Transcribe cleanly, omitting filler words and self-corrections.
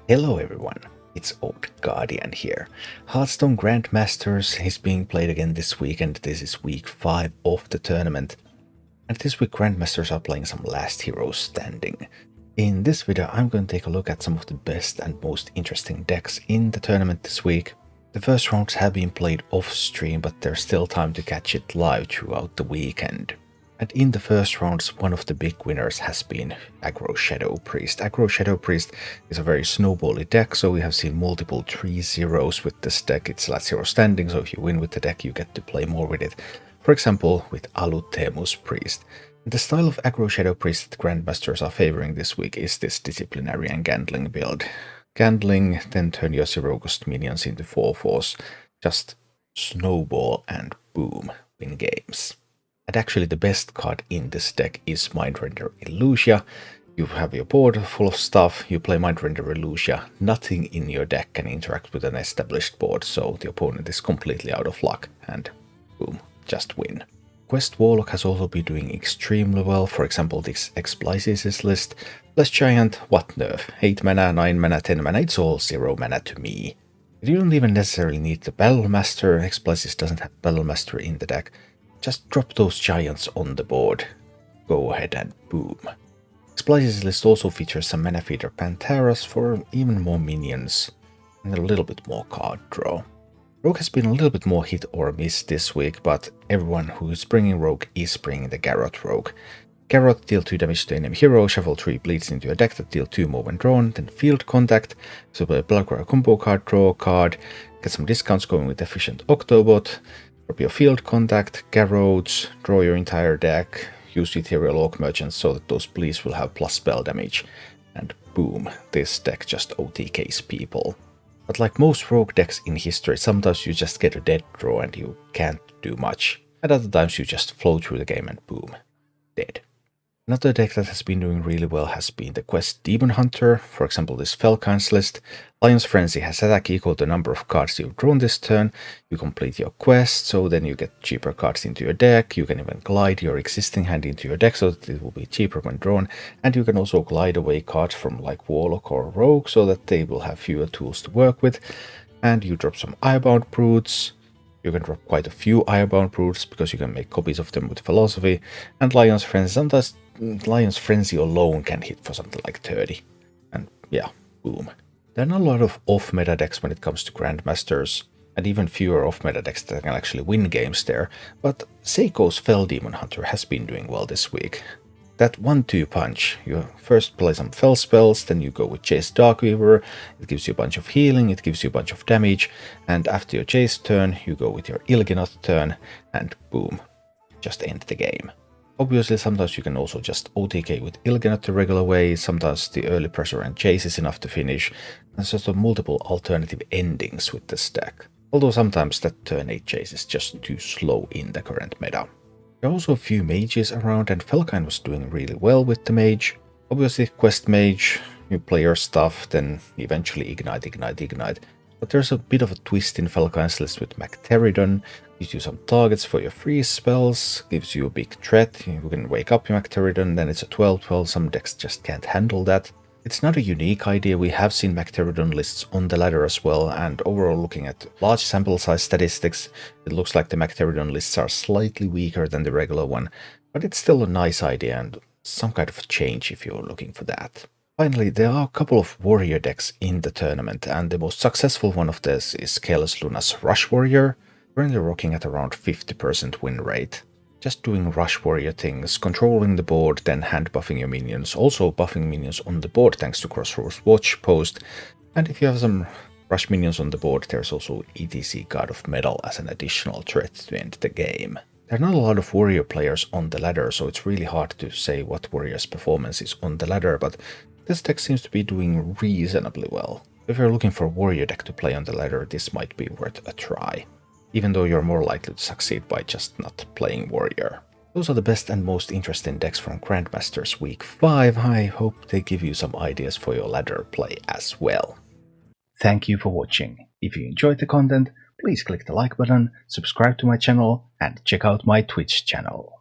Hello everyone, it's Old Guardian here. Hearthstone Grandmasters is being played again this week, and this is week 5 of the tournament. And this week Grandmasters are playing some Last Hero Standing. In this video I'm going to take a look at some of the best and most interesting decks in the tournament this week. The first rounds have been played off stream, but there's still time to catch it live throughout the weekend. And in the first rounds, one of the big winners has been Aggro Shadow Priest. Aggro Shadow Priest is a very snowbally deck, so we have seen multiple 3-0s with this deck. It's Last Hero Standing, so if you win with the deck, you get to play more with it. For example, with Alutemu Priest. The style of Aggro Shadow Priest that Grandmasters are favoring this week is this Disciplinary and Gandling build. Gandling, then turn your 0-cost minions into 4/4s. Just snowball and boom, win games. And actually the best card in this deck is Mindrender Illusia. You have your board full of stuff, you play Mindrender Illusia, nothing in your deck can interact with an established board, so the opponent is completely out of luck, and boom, just win. Quest Warlock has also been doing extremely well. For example, this xBlyzes list. Less giant, what nerf? 8 mana, 9 mana, 10 mana, it's all 0 mana to me. You don't even necessarily need the Battle Master. xBlyzes doesn't have Battle Master in the deck. Just drop those giants on the board. Go ahead and boom. xBlyzes list also features some Mana Feeder Pantheras for even more minions and a little bit more card draw. Rogue has been a little bit more hit or miss this week, but everyone who is bringing Rogue is bringing the Garrote Rogue. Garrote, deal 2 damage to enemy hero, shuffle 3 bleeds into your deck that deal 2 more when drawn, then Field Contact, so play a Bloodcry combo card, draw a card, get some discounts going with Efficient Octobot, drop your Field Contact, Garrotes, draw your entire deck, use Ethereal Orc Merchants so that those bleeds will have plus spell damage, and boom, this deck just OTKs people. But like most rogue decks in history, sometimes you just get a dead draw and you can't do much, and other times you just flow through the game and boom, dead. Another deck that has been doing really well has been the Quest Demon Hunter, for example this Felkeine's list. Lion's Frenzy has attack equal to the number of cards you've drawn this turn, you complete your quest, so then you get cheaper cards into your deck, you can even glide your existing hand into your deck so that it will be cheaper when drawn, and you can also glide away cards from like Warlock or Rogue so that they will have fewer tools to work with, and you drop some Irebound Brutes. You can drop quite a few Irebound Brutes because you can make copies of them with Philosophy, and Lion's Frenzy, sometimes Lion's Frenzy alone can hit for something like 30. And yeah, boom. There are not a lot of off-meta decks when it comes to Grandmasters, and even fewer off-meta decks that can actually win games there, but Seiko's Fel Demon Hunter has been doing well this week. That 1-2 punch, you first play some Fel spells, then you go with Chase Darkweaver, it gives you a bunch of healing, it gives you a bunch of damage, and after your Chase turn, you go with your Il'gynoth turn, and boom, just end the game. Obviously, sometimes you can also just OTK with Il'gynoth the regular way, sometimes the early pressure and Chase is enough to finish, and sort of multiple alternative endings with this deck. Although sometimes that turn 8 Chase is just too slow in the current meta. There are also a few mages around, and Felkeine was doing really well with the mage. Obviously Quest Mage, you play your stuff, then eventually ignite. But there's a bit of a twist in Felkeine's list with Macteridon. Gives you some targets for your freeze spells, gives you a big threat, you can wake up your Macteridon, then it's a 12/12, some decks just can't handle that. It's not a unique idea, we have seen Macteridon lists on the ladder as well, and overall looking at large sample size statistics, it looks like the Macteridon lists are slightly weaker than the regular one, but it's still a nice idea and some kind of change if you're looking for that. Finally, there are a couple of warrior decks in the tournament, and the most successful one of this is CaelesLuna Rush Warrior, currently rocking at around 50% win rate. Just doing Rush Warrior things, controlling the board, then hand buffing your minions, also buffing minions on the board thanks to Crossroads Watch Post, and if you have some Rush minions on the board, there's also ETC God of Metal as an additional threat to end the game. There are not a lot of warrior players on the ladder, so it's really hard to say what warrior's performance is on the ladder, but this deck seems to be doing reasonably well. If you're looking for a warrior deck to play on the ladder, this might be worth a try, even though you're more likely to succeed by just not playing warrior. Those are the best and most interesting decks from Grandmasters Week 5. I hope they give you some ideas for your ladder play as well. Thank you for watching. If you enjoyed the content, please click the like button, subscribe to my channel, and check out my Twitch channel.